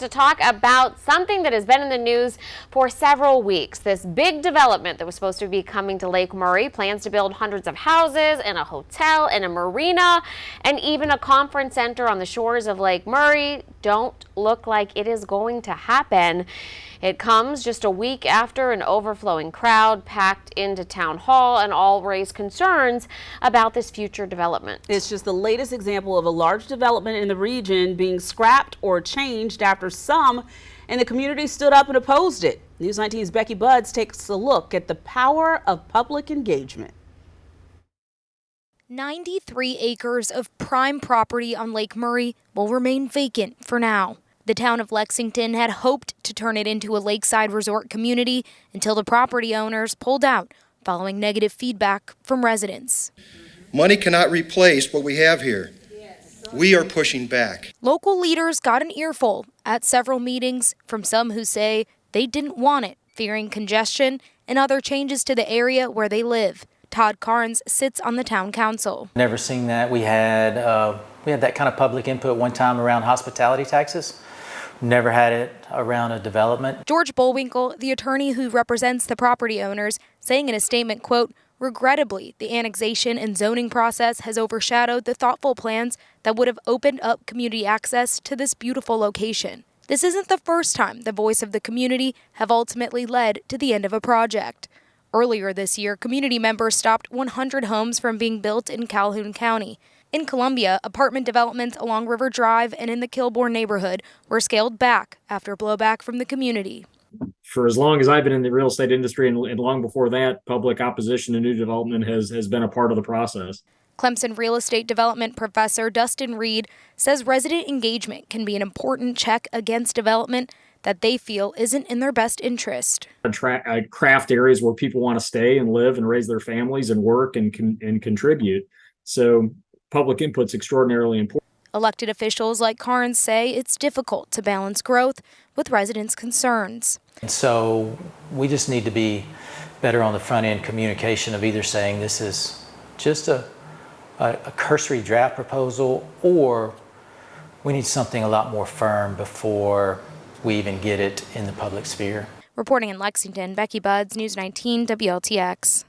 to talk about something that has been in the news for several weeks. This big development that was supposed to be coming to Lake Murray plans to build hundreds of houses and a hotel and a marina and even a conference center on the shores of Lake Murray. Don't look like it is going to happen. It comes just a week after an overflowing crowd packed into Town Hall and all raised concerns about this future development. It's just the latest example of a large development in the region being scrapped or changed after some in the community stood up and opposed it. News 19's Becky Buds takes a look at the power of public engagement. 93 acres of prime property on Lake Murray will remain vacant for now. The town of Lexington had hoped to turn it into a lakeside resort community until the property owners pulled out following negative feedback from residents. Money cannot replace what we have here. We are pushing back. Local leaders got an earful at several meetings from some who say they didn't want it, fearing congestion and other changes to the area where they live. Todd Carnes sits on the town council. Never seen that. We had that kind of public input one time around hospitality taxes. Never had it around a development. George Bullwinkle, the attorney who represents the property owners, saying in a statement, quote, "Regrettably, the annexation and zoning process has overshadowed the thoughtful plans that would have opened up community access to this beautiful location. This isn't the first time the voice of the community have ultimately led to the end of a project." Earlier this year, community members stopped 100 homes from being built in Calhoun County. In Columbia, apartment developments along River Drive and in the Kilbourne neighborhood were scaled back after blowback from the community. For as long as I've been in the real estate industry and long before that, public opposition to new development has been a part of the process. Clemson real estate development professor Dustin Reed says resident engagement can be an important check against development that they feel isn't in their best interest. Craft areas where people want to stay and live and raise their families and work and contribute. So public input's extraordinarily important. Elected officials like Carnes say it's difficult to balance growth with residents' concerns. And so we just need to be better on the front end communication of either saying this is just a cursory draft proposal, or we need something a lot more firm before we even get it in the public sphere. Reporting in Lexington, Becky Buds, News 19 WLTX.